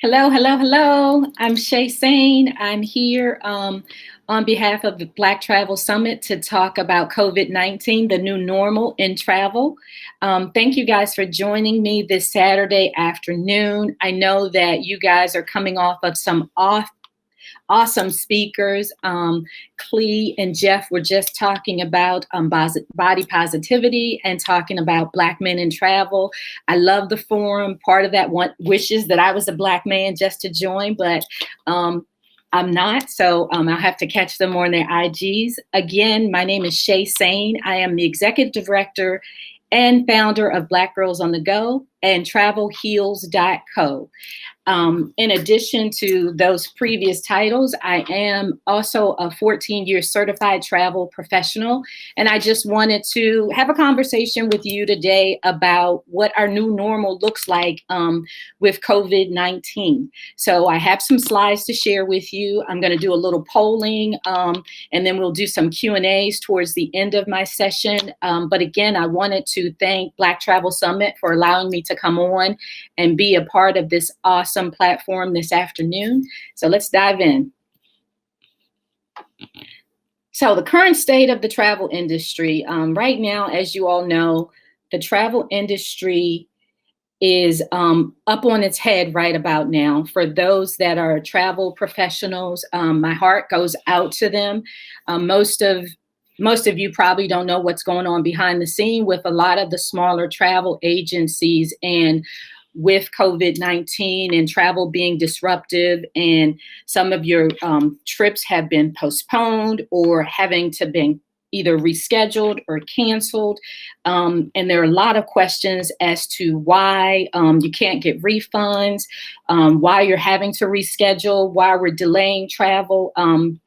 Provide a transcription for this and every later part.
Hello, hello, hello. I'm Shay Sane. I'm here on behalf of the Black Travel Summit to talk about COVID-19, the new normal in travel. Thank you guys for joining me this Saturday afternoon. I know that you guys are coming off of some awesome speakers. Clee and Jeff were just talking about body positivity and talking about Black men in travel. I love the forum. Part of that one wishes that I was a Black man just to join, but I'm not, so I'll have to catch them on their IGs. Again, my name is Shay Sane. I am the executive director and founder of Black Girls on the Go and TravelHeals.co. In addition to those previous titles, I am also a 14-year certified travel professional. And I just wanted to have a conversation with you today about what our new normal looks like with COVID-19. So I have some slides to share with you. I'm going to do a little polling, and then we'll do some Q&As towards the end of my session. But again, I wanted to thank Black Travel Summit for allowing me to come on and be a part of this awesome platform this afternoon. So let's dive in. So the current state of the travel industry right now, as you all know, the travel industry is up on its head right about now. For those that are travel professionals, my heart goes out to them. Most of you probably don't know what's going on behind the scene with a lot of the smaller travel agencies, and with COVID-19 and travel being disruptive, and some of your trips have been postponed or having to be either rescheduled or canceled. And there are a lot of questions as to why you can't get refunds, why you're having to reschedule, why we're delaying travel.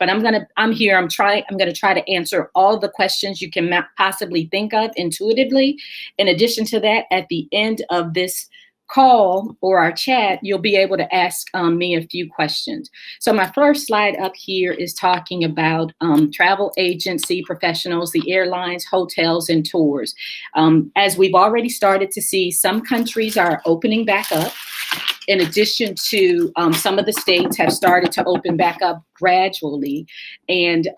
But I'm going to try to answer all the questions you can possibly think of intuitively. In addition to that, at the end of this call or our chat, you'll be able to ask me a few questions. So my first slide up here is talking about travel agency professionals, the airlines, hotels, and tours. As we've already started to see, some countries are opening back up. In addition to some of the states have started to open back up gradually. And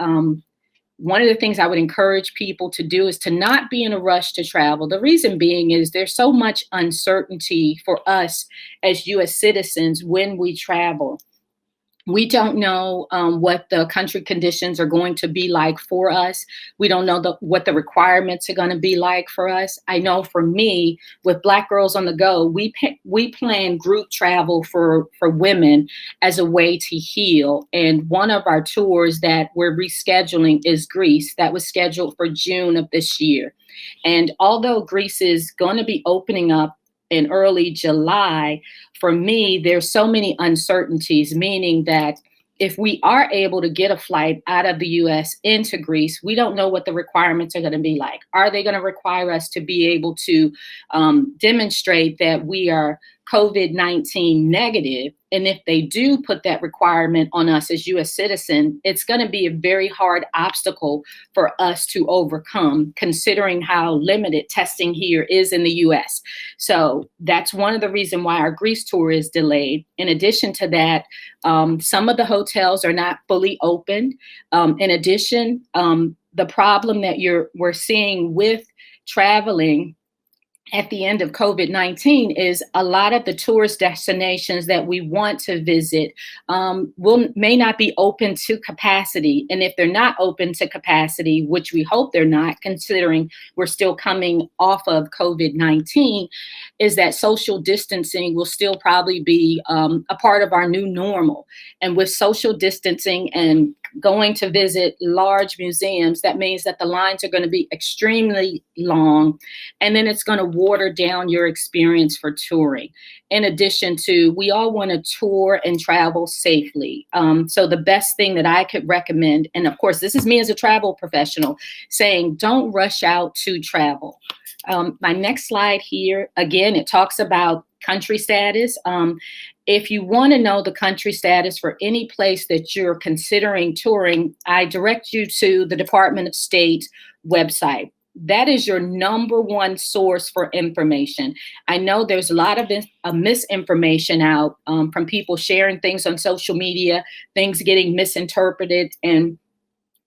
one of the things I would encourage people to do is to not be in a rush to travel. The reason being is there's so much uncertainty for us as U.S. citizens when we travel. We don't know what the country conditions are going to be like for us. We don't know what the requirements are going to be like for us. I know for me, with Black Girls on the Go, we plan group travel for women as a way to heal. And one of our tours that we're rescheduling is Greece. That was scheduled for June of this year. And although Greece is going to be opening up in early July, for me, there's so many uncertainties, meaning that if we are able to get a flight out of the US into Greece, we don't know what the requirements are going to be like. Are they going to require us to be able to demonstrate that we are COVID-19 negative? And if they do put that requirement on us as US citizens, it's going to be a very hard obstacle for us to overcome, considering how limited testing here is in the US. So that's one of the reasons why our Greece tour is delayed. In addition to that, some of the hotels are not fully opened. In addition, the problem that we're seeing with traveling at the end of COVID-19 is a lot of the tourist destinations that we want to visit may not be open to capacity. And if they're not open to capacity, which we hope they're not, considering we're still coming off of COVID-19, is that social distancing will still probably be a part of our new normal. And with social distancing and going to visit large museums, that means that the lines are going to be extremely long, and then it's going to water down your experience for touring. In addition to, we all want to tour and travel safely. So the best thing that I could recommend, and of course, this is me as a travel professional saying, don't rush out to travel. My next slide here, again, it talks about country status. If you want to know the country status for any place that you're considering touring, I direct you to the Department of State website. that is your number one source for information. I know there's a lot of misinformation out from people sharing things on social media, things getting misinterpreted, and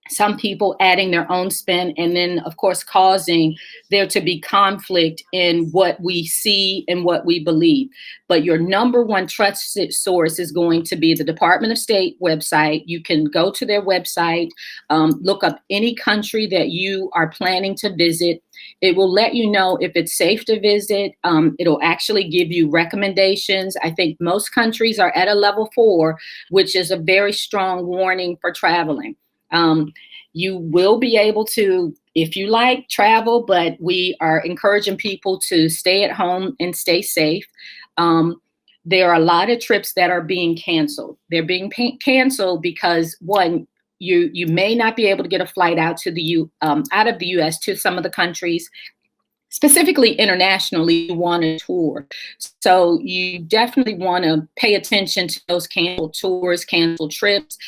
some people adding their own spin, and then of course causing there to be conflict in what we see and what we believe. But your number one trusted source is going to be the Department of State website. You can go to their website, look up any country that you are planning to visit. It will let you know if it's safe to visit. It'll actually give you recommendations. I think most countries are at a level 4, which is a very strong warning for traveling. You will be able to, if you like, travel, but we are encouraging people to stay at home and stay safe. There are a lot of trips that are being canceled. They're being canceled because, one, you may not be able to get a flight out of the U.S. to some of the countries. Specifically internationally, you want a tour. So you definitely want to pay attention to those canceled tours, canceled trips.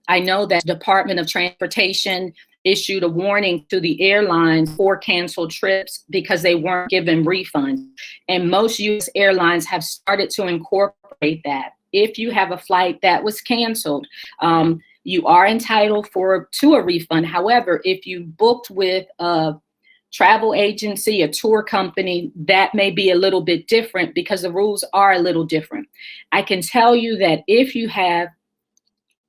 I know that Department of Transportation issued a warning to the airlines for canceled trips because they weren't given refunds. And most U.S. airlines have started to incorporate that. If you have a flight that was canceled, you are entitled to a refund. However, if you booked with a travel agency, a tour company, that may be a little bit different because the rules are a little different. I can tell you that if you have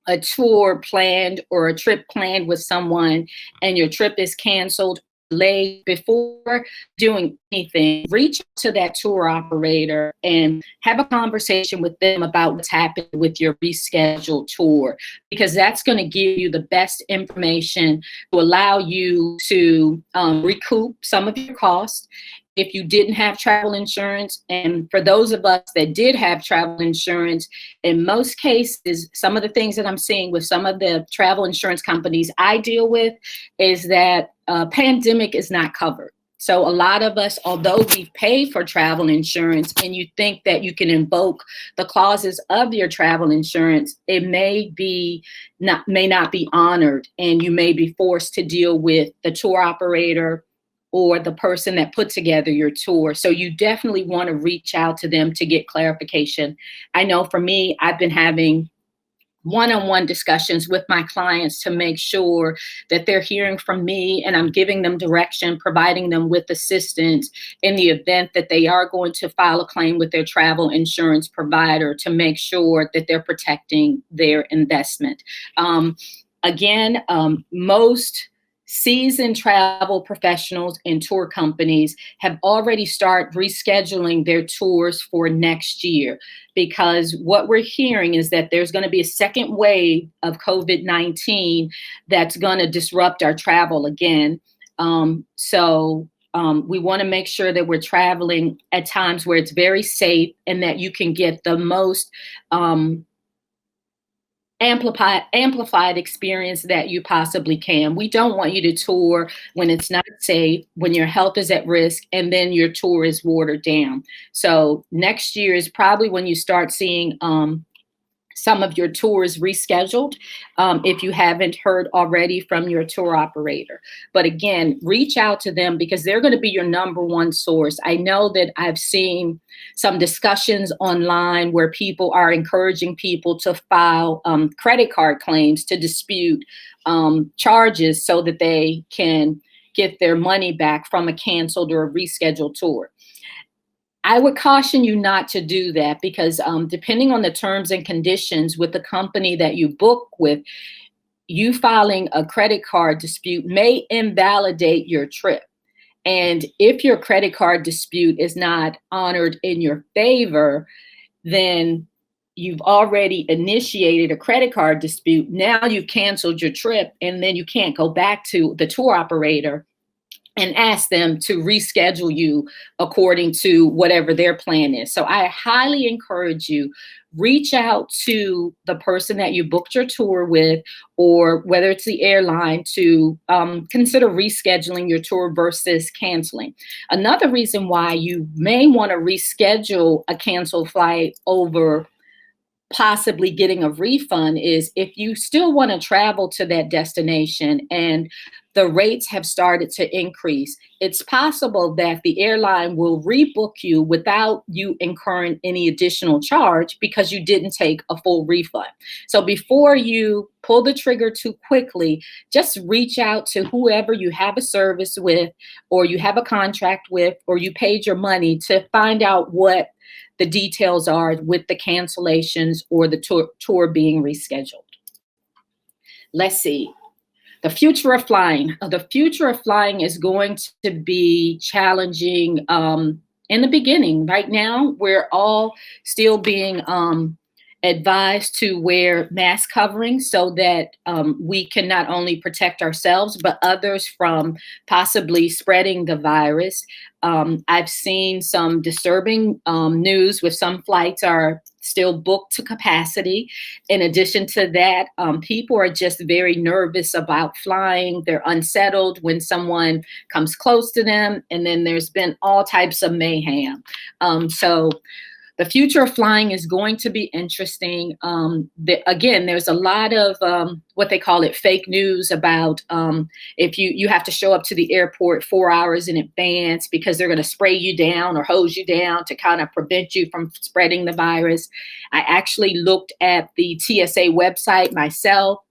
a tour planned or a trip planned with someone and your trip is canceled, delayed, before doing anything, reach out to that tour operator and have a conversation with them about what's happened with your rescheduled tour, because that's going to give you the best information to allow you to recoup some of your costs if you didn't have travel insurance. And for those of us that did have travel insurance, in most cases, some of the things that I'm seeing with some of the travel insurance companies I deal with is that pandemic is not covered. So a lot of us, although we've paid for travel insurance, and you think that you can invoke the clauses of your travel insurance, it may not be honored, and you may be forced to deal with the tour operator or the person that put together your tour. So you definitely want to reach out to them to get clarification. I know for me, I've been having one-on-one discussions with my clients to make sure that they're hearing from me and I'm giving them direction, providing them with assistance in the event that they are going to file a claim with their travel insurance provider to make sure that they're protecting their investment. Again, most seasoned travel professionals and tour companies have already started rescheduling their tours for next year, because what we're hearing is that there's going to be a second wave of COVID-19 that's going to disrupt our travel again. So we want to make sure that we're traveling at times where it's very safe and that you can get the most amplified experience that you possibly can. We don't want you to tour when it's not safe, when your health is at risk, and then your tour is watered down. So next year is probably when you start seeing some of your tours rescheduled, if you haven't heard already from your tour operator. But again, reach out to them because they're going to be your number one source. I know that I've seen some discussions online where people are encouraging people to file credit card claims to dispute charges so that they can get their money back from a canceled or a rescheduled tour. I would caution you not to do that because depending on the terms and conditions with the company that you book with, you filing a credit card dispute may invalidate your trip. And if your credit card dispute is not honored in your favor, then you've already initiated a credit card dispute. Now you've canceled your trip, and then you can't go back to the tour operator and ask them to reschedule you according to whatever their plan is. So I highly encourage you, reach out to the person that you booked your tour with, or whether it's the airline, to consider rescheduling your tour versus canceling. Another reason why you may want to reschedule a canceled flight over possibly getting a refund is if you still want to travel to that destination and the rates have started to increase, it's possible that the airline will rebook you without you incurring any additional charge because you didn't take a full refund. So before you pull the trigger too quickly, just reach out to whoever you have a service with, or you have a contract with, or you paid your money, to find out what the details are with the cancellations or the tour being rescheduled. Let's see. The future of flying. The future of flying is going to be challenging in the beginning. Right now, we're all still being advised to wear mask coverings so that we can not only protect ourselves, but others from possibly spreading the virus. I've seen some disturbing news with some flights are still booked to capacity. In addition to that, people are just very nervous about flying. They're unsettled when someone comes close to them, and then there's been all types of mayhem. So the future of flying is going to be interesting. Again, there's a lot of what they call it fake news about if you have to show up to the airport 4 hours in advance because they're going to spray you down or hose you down to kind of prevent you from spreading the virus. I actually looked at the TSA website myself.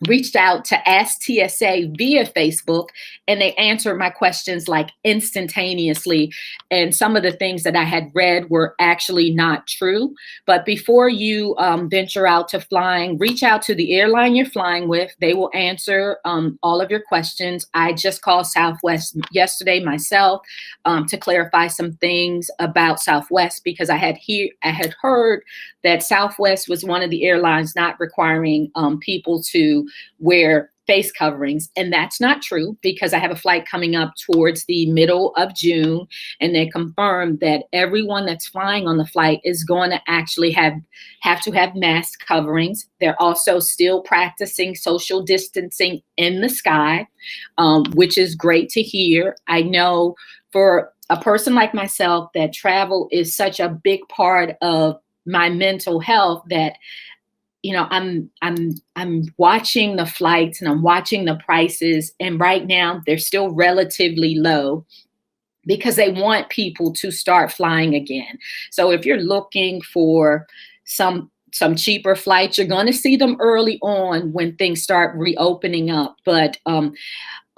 Reached out to Ask TSA via Facebook, and they answered my questions like instantaneously. And some of the things that I had read were actually not true. But before you venture out to flying, reach out to the airline you're flying with. They will answer all of your questions. I just called Southwest yesterday myself to clarify some things about Southwest, because I had heard that Southwest was one of the airlines not requiring people to wear face coverings. And that's not true, because I have a flight coming up towards the middle of June, and they confirmed that everyone that's flying on the flight is going to actually have to have mask coverings. They're also still practicing social distancing in the sky, which is great to hear. I know for a person like myself that travel is such a big part of my mental health that I'm watching the flights and I'm watching the prices, and right now they're still relatively low because they want people to start flying again. So if you're looking for some cheaper flights, you're going to see them early on when things start reopening up. But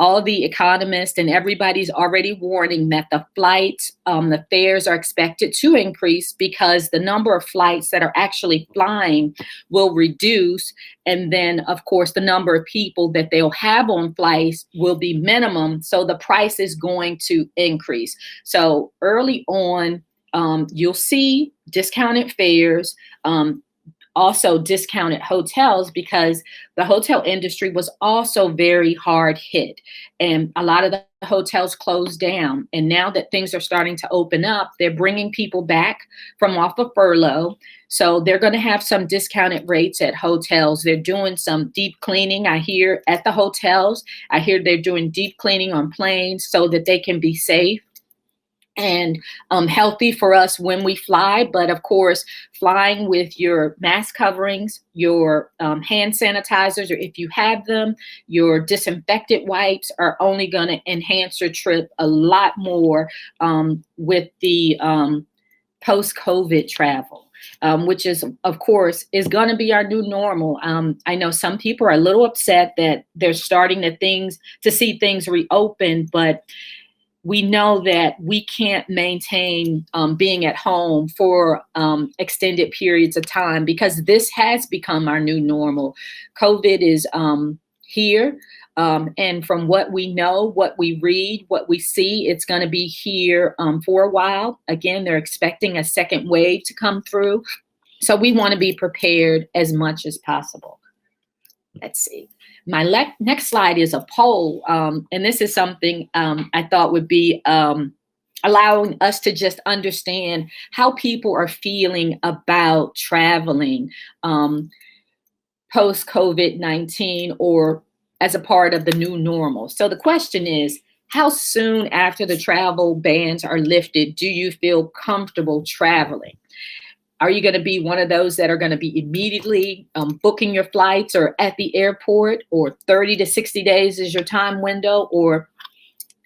all the economists and everybody's already warning that the flights, the fares are expected to increase because the number of flights that are actually flying will reduce. And then, of course, the number of people that they'll have on flights will be minimum. So the price is going to increase. So early on, you'll see discounted fares, also discounted hotels, because the hotel industry was also very hard hit, and a lot of the hotels closed down. And now that things are starting to open up, they're bringing people back from off of furlough. So they're going to have some discounted rates at hotels. They're doing some deep cleaning, I hear, at the hotels. I hear they're doing deep cleaning on planes so that they can be safe and healthy for us when we fly. But of course, flying with your mask coverings, your hand sanitizers, or if you have them, your disinfectant wipes are only going to enhance your trip a lot more with the post-COVID travel. Which is, of course, is going to be our new normal. I know some people are a little upset that they're starting to see things reopen, but we know that we can't maintain being at home for extended periods of time, because this has become our new normal. COVID is here. And from what we know, what we read, what we see, it's going to be here for a while. Again, they're expecting a second wave to come through. So we want to be prepared as much as possible. Let's see. My next slide is a poll, and this is something I thought would be allowing us to just understand how people are feeling about traveling post-COVID-19 or as a part of the new normal. So the question is, how soon after the travel bans are lifted do you feel comfortable traveling? Are you going to be one of those that are going to be immediately booking your flights or at the airport, or 30 to 60 days is your time window? Or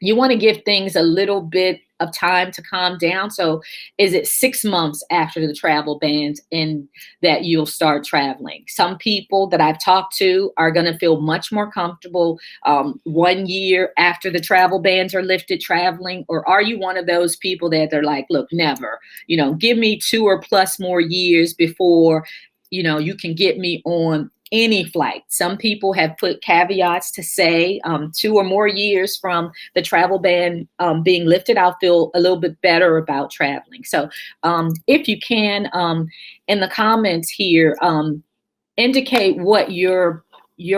you want to give things a little bit of time to calm down? So is it 6 months after the travel bans and that you'll start traveling? Some people that I've talked to are going to feel much more comfortable 1 year after the travel bans are lifted traveling. Or are you one of those people that they're like, look, never, give me 2 or plus more years before, you can get me on any flight? Some people have put caveats to say 2 or more years from the travel ban being lifted, I'll feel a little bit better about traveling. So if you can, in the comments here, indicate what your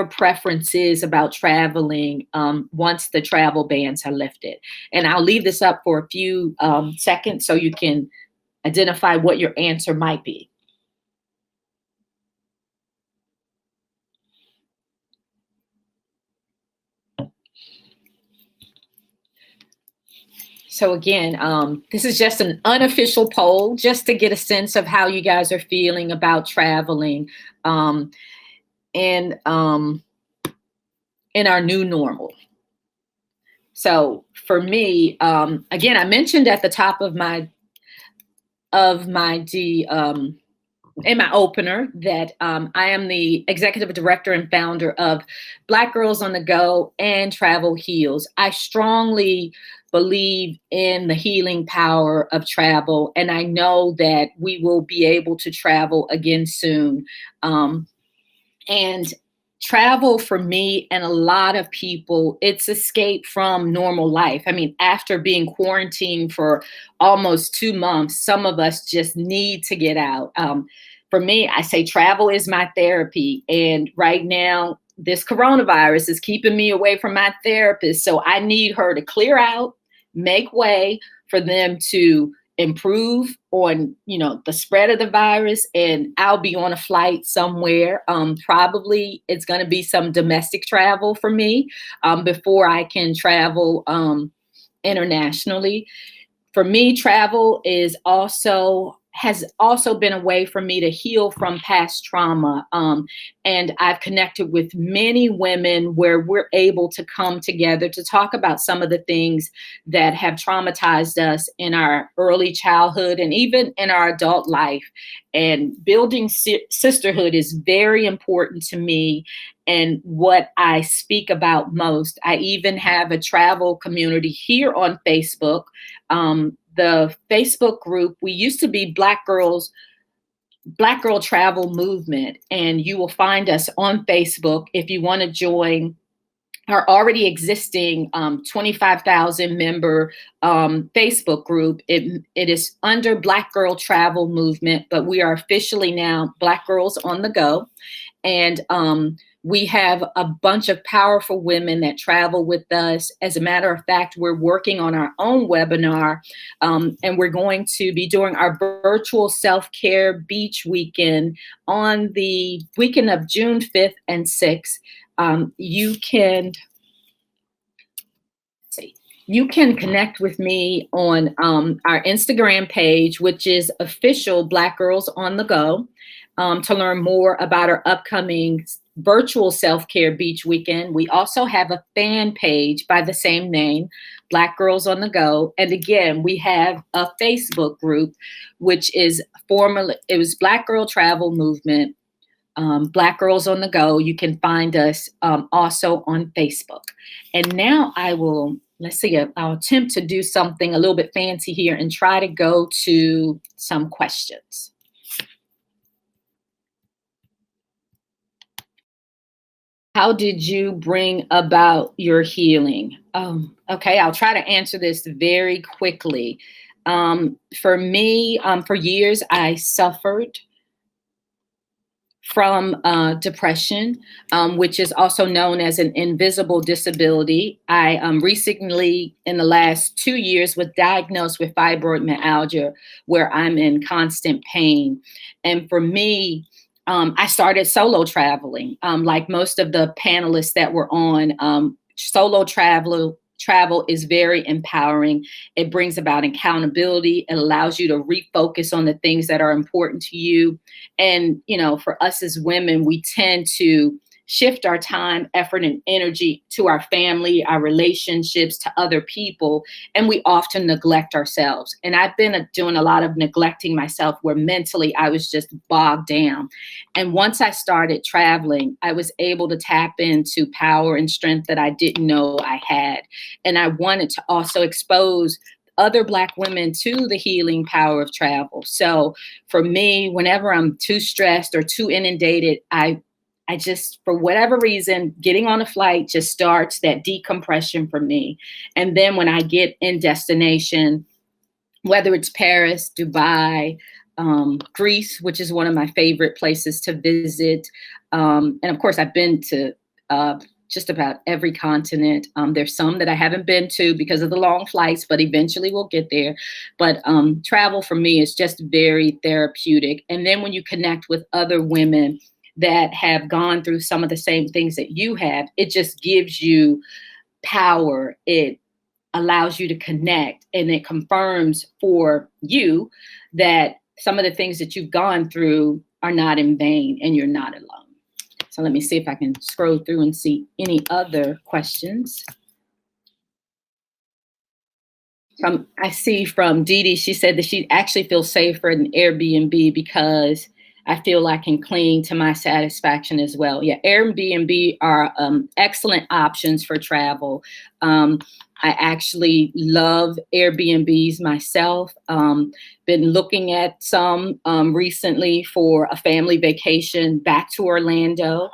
preference is about traveling once the travel bans are lifted. And I'll leave this up for a few seconds so you can identify what your answer might be. So again, this is just an unofficial poll just to get a sense of how you guys are feeling about traveling in our new normal. So for me, again, I mentioned at the top of my in my opener that I am the executive director and founder of Black Girls on the Go and Travel Heals. I strongly believe in the healing power of travel, and I know that we will be able to travel again soon. And travel for me and a lot of people, it's escape from normal life. I mean, after being quarantined for almost 2 months, some of us just need to get out. For me, I say travel is my therapy. And right now, this coronavirus is keeping me away from my therapist. So I need her to clear out, make way for them to improve on, the spread of the virus, and I'll be on a flight somewhere. Probably it's going to be some domestic travel for me before I can travel internationally. For me, travel has also been a way for me to heal from past trauma. And I've connected with many women where we're able to come together to talk about some of the things that have traumatized us in our early childhood and even in our adult life. And building sisterhood is very important to me and what I speak about most. I even have a travel community here on Facebook. The Facebook group, we used to be Black Girl Travel Movement, and you will find us on Facebook if you want to join our already existing 25,000 member Facebook group. It is under Black Girl Travel Movement, but we are officially now Black Girls on the Go. And we have a bunch of powerful women that travel with us. As a matter of fact, we're working on our own webinar, and we're going to be doing our virtual self-care beach weekend on the weekend of June 5th and 6th. You can connect with me on our Instagram page, which is official Black Girls on the Go, to learn more about our upcoming virtual self-care beach weekend. We also have a fan page by the same name, Black Girls on the Go. And again, we have a Facebook group, which is it was Black Girl Travel Movement, Black Girls on the Go. You can find us also on Facebook. And now I'll attempt to do something a little bit fancy here and try to go to some questions. How did you bring about your healing? Okay, I'll try to answer this very quickly. For me, for years, I suffered from depression, which is also known as an invisible disability. I recently, in the last 2 years, was diagnosed with fibromyalgia, where I'm in constant pain. And for me, I started solo traveling. Like most of the panelists that were on, solo travel is very empowering. It brings about accountability. It allows you to refocus on the things that are important to you. And, for us as women, we tend to shift our time, effort, and energy to our family, our relationships, to other people, and we often neglect ourselves. And I've been doing a lot of neglecting myself where mentally I was just bogged down. And once I started traveling, I was able to tap into power and strength that I didn't know I had. And I wanted to also expose other Black women to the healing power of travel. So for me, whenever I'm too stressed or too inundated, I just, for whatever reason, getting on a flight just starts that decompression for me. And then when I get in destination, whether it's Paris, Dubai, Greece, which is one of my favorite places to visit. And of course, I've been to just about every continent. There's some that I haven't been to because of the long flights, but eventually we'll get there. But travel for me is just very therapeutic. And then when you connect with other women that have gone through some of the same things that you have, it just gives you power. It allows you to connect, and it confirms for you that some of the things that you've gone through are not in vain and you're not alone. So let me see if I can scroll through and see any other questions. I see from Dee Dee, she said that she actually feels safer in Airbnb because I feel I can cling to my satisfaction as well. Yeah, Airbnb are excellent options for travel. I actually love Airbnbs myself. Been looking at some recently for a family vacation back to Orlando,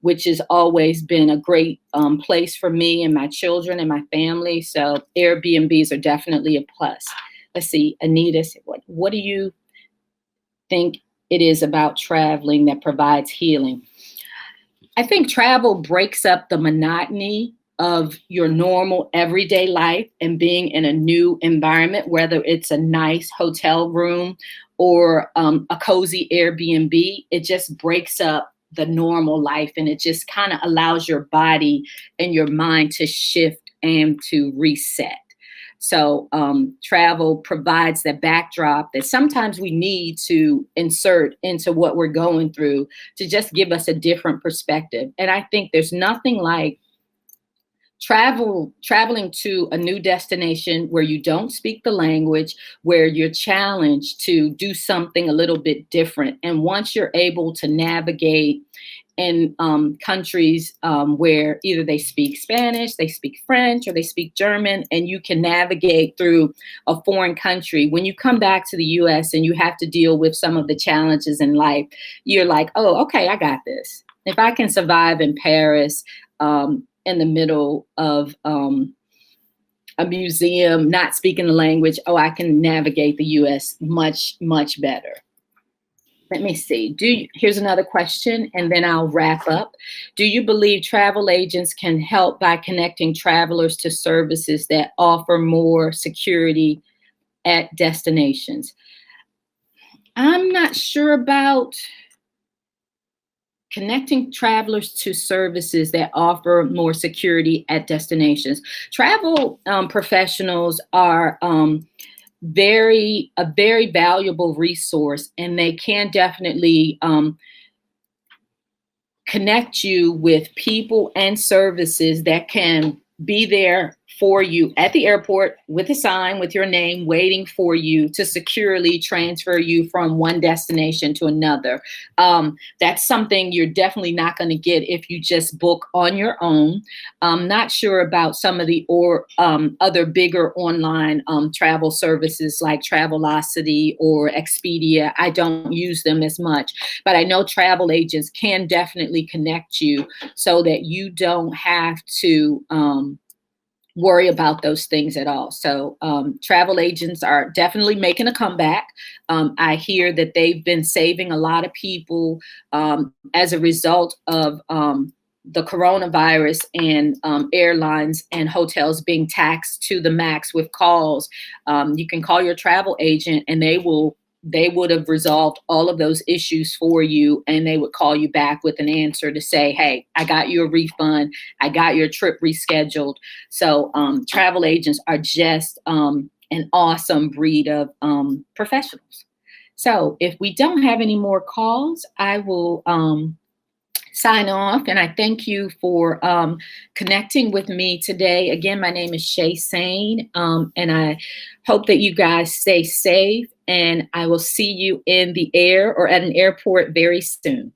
which has always been a great place for me and my children and my family. So Airbnbs are definitely a plus. Let's see, Anita said, what do you think it is about traveling that provides healing? I think travel breaks up the monotony of your normal everyday life and being in a new environment, whether it's a nice hotel room or a cozy Airbnb. It just breaks up the normal life, and it just kind of allows your body and your mind to shift and to reset. So travel provides that backdrop that sometimes we need to insert into what we're going through to just give us a different perspective. And I think there's nothing like traveling to a new destination where you don't speak the language, where you're challenged to do something a little bit different. And once you're able to navigate in countries where either they speak Spanish, they speak French, or they speak German, and you can navigate through a foreign country. When you come back to the US and you have to deal with some of the challenges in life, you're like, oh, okay, I got this. If I can survive in Paris in the middle of a museum, not speaking the language, oh, I can navigate the US much, much better. Let me see. Here's another question, and then I'll wrap up. Do you believe travel agents can help by connecting travelers to services that offer more security at destinations? I'm not sure about connecting travelers to services that offer more security at destinations. Travel professionals are a very valuable resource, and they can definitely connect you with people and services that can be there for you at the airport with a sign with your name waiting for you to securely transfer you from one destination to another. That's something you're definitely not going to get if you just book on your own. I'm not sure about some of the other bigger online travel services like Travelocity or Expedia. I don't use them as much, but I know travel agents can definitely connect you so that you don't have to worry about those things at all. So travel agents are definitely making a comeback. I hear that they've been saving a lot of people as a result of the coronavirus and airlines and hotels being taxed to the max with calls. You can call your travel agent and they will they would have resolved all of those issues for you, and they would call you back with an answer to say, hey, I got you a refund. I got your trip rescheduled. So travel agents are just an awesome breed of professionals. So if we don't have any more calls, I will sign off. And I thank you for connecting with me today. Again, my name is Shay Sane, and I hope that you guys stay safe. And I will see you in the air or at an airport very soon.